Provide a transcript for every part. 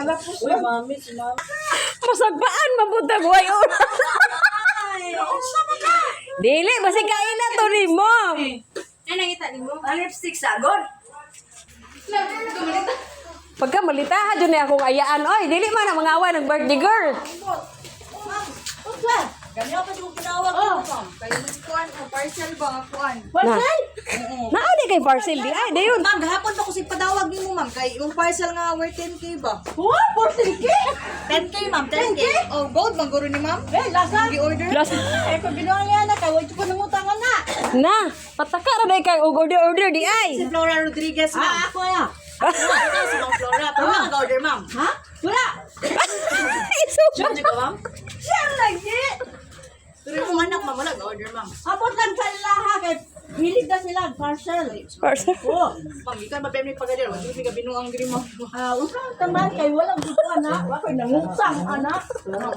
Kalapos si mami, si mami. Masagpaan, mabutag way ora. Dili, basi kain na to ni mo. Ay, nangita ni mo. Ang lipstick sagod. Pagka malita ha dyan akong ayaan. Oy, dili man ang mga awan ng birthday girl. Ganyan pa yung tinawag ko, ma'am. Kayo kuan, parcel ba nga kuan? Na. Naadi kay parcel di ay dayon. Ma'am, gahapon pa ko si padawag ni mo, ma'am. Kay yung parcel nga worth 10K ba? What? 14K? 10K, ma'am. 10K. Oh, gold bang guro ni ma'am? Eh, lasa. Gi-order? Plus, Eh, kung ginawa niya na, kawag ko nangutangan na. na, pataka ra day kay og order di ay. Si Flora Rodriguez, ma'am. Ako na. Ikaw si Ma'am Flora. Pero nag-order, ma'am. Ha? Wala. Sure niyo ka, ma'am? Siya lagi. Pero yung anak, ma'am, wala nag-order, ma'am. Abot lang sa laha kay hilig na sila parcel. Parcel. Oh. Ma'am, ikaw mabaya may pagalir. Wala yung binuang diri, ma'am. Usang taman kay walang gusto anak. Wa koy nangutang anak.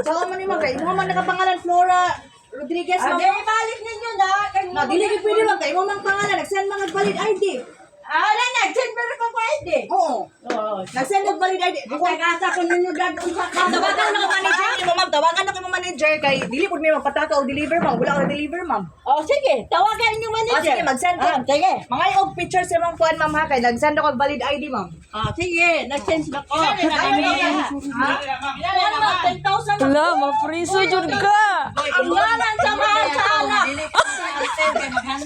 Saan man ni ma'am? Kay mo man nakapangalan Flora Rodriguez, ma'am. Ade balik ninyo na kay Ma, dili ko pwede, ma'am. Kay mo man pangalan. Nag-send mga valid ID. na nagsin pero ko pwede. Oo. Oh. Nag-send ng valid ID. Kagasa ko ninyo dadon sa kama. Tawagan na ko manager ni mo, ma'am. Tawagan na ko mo manager. Kay dili po may magpataka o deliver, ma'am. Wala ko deliver, ma'am. Oh, sige. Tawagan niyo manager. sige, mag-send ko. Sige. Mga yung pictures sa mga kuhan, ma'am, ha. Kay nag-send ako valid ID, ma'am. Sige. Nag-change na ko. Ha? Ilan mo? 10,000 na. Ala, mapriso jud ka. Ang ngalan sa mga sa anak.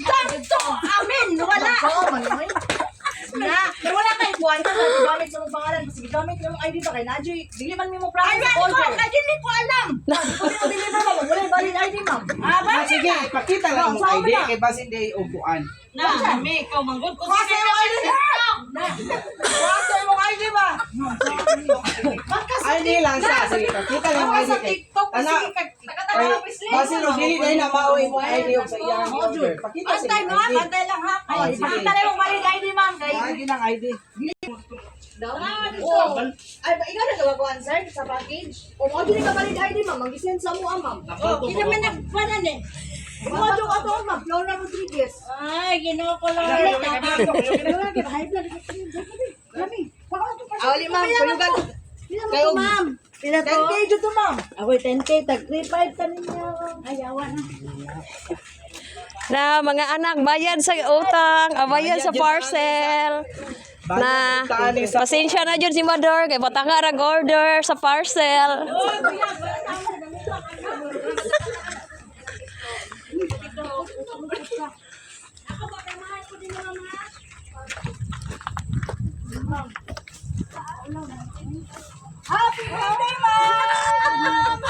Sakto. Amin. Wala. Oo, manoy. Na, pero wala kay kuhan ka sa gamit sa mga pangalan. Kasi gamit yung ID ba kay Najoy. Dili man mo process Ayan sa ko. order. Kasi hindi ko alam. Kung mo deliver, ma'am. Wala yung valid ID, ma'am. Bakit? Sige, ipakita lang mo Saan ID na? kay basin day upuan. Na, may ikaw manggod ko. Kasi yung ID, Kasi yung ID ba? ID lang siya. Sige, ipakita lang mo ID kay. Ana, ay, basin no dili dai na mao imong ID og sa iyang order. Pakita sa Antay iyong mga, ID. antay lang ha. Oh, sige. Ipakita na yung valid ID, ma'am. Kay ID ng ID. Oo. Ay, ba, ikaw na gawa sir, sa package? O, mga din ka valid ID, ma'am. Mag-send sa mo, ma'am. Hindi naman nagpanan eh. Mga joke ato, ma'am. Flora Rodriguez. Ay, ginawa ko lang. Awali, ma'am. Kuyugan. Kayo, ma'am. 10K dito, ma'am. Ako 10K, tag 3.5 ka ninyo. Ayawa na. Na mga anak bayad sa utang, bayad sa parcel. Na pasensya na jud si mother kay patanga ra order sa parcel. Happy birthday, ma'am!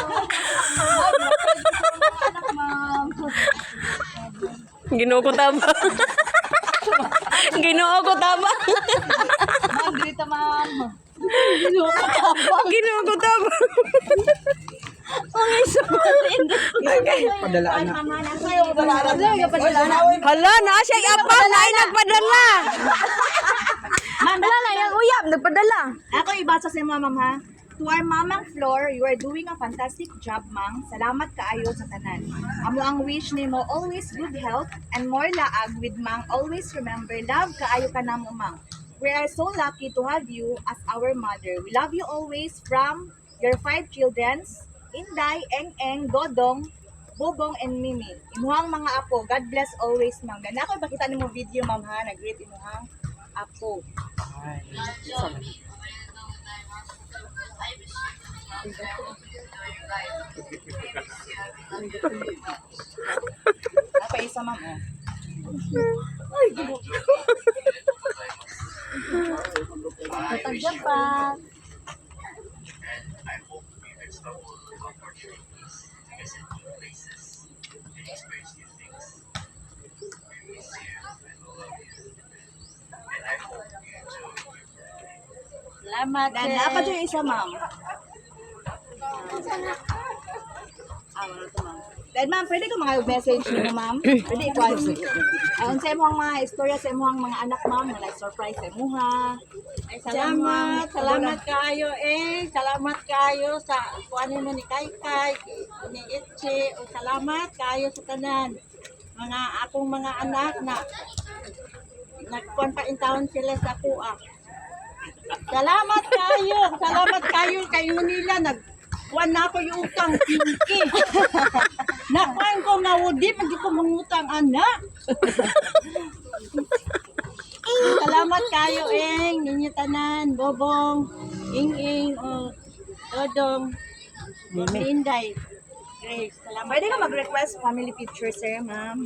Ginoo ko tama. Ginoo ko tama. Ma'am, dito, ma'am. Ginoo ko tama. Padalaan na. Hala na siya apa na ay nagpadala. Wala na yung uyab nagpadala. Ako ibasa sa mga ma'am, ha? To our mamang Flor, you are doing a fantastic job, ma'am. Salamat kaayo sa tanan. Amo ang wish nimo always good health and more laag with mang. Always remember, love kaayo ka namo, mang. We are so lucky to have you as our mother. We love you always from your 5 children, Inday, Eng, Dodong, Bobong, and Mimi. Imuhang mga apo. God bless always, ma'am. Ganda ako ipakita nimo video, ma'am, ha? Nag-greet imuhang apo. Apa isa, ma'am, oh. Tatagyan pa. Salamat, Dan, apa dyan yung isa, ma'am? Wala to, ma'am. Dan, ma'am, pwede ko mga message niyo, ma'am? Pwede ko. Sa imong mga istorya sa imong mga anak, ma'am, na surprise sa imuha. Ay, salamat. Salamat kayo Salamat kayo sa kuanin mo ni Kaykay, ni Itche. O salamat kayo sa tanan. Mga akong mga anak na nagkuan pa in town sila sa kuha. Salamat kayo kay nila nagkuan na ako yung utang pinky. Nakuan ko mawudi pag ko mangutang anak. Salamat kayo ninyo tanan, Bobong, Ing, Dodong, Inday. Grace, salamat. Pwede ka mag-request family picture, sir, ma'am.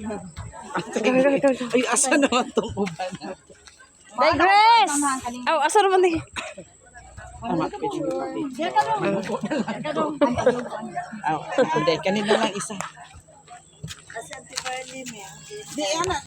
Ay, asa naman tong uban natin? Day Grace! Oh, asa naman di? Tama, picture. Diyan ka dong. Hindi, kanina lang isa. Di, ana,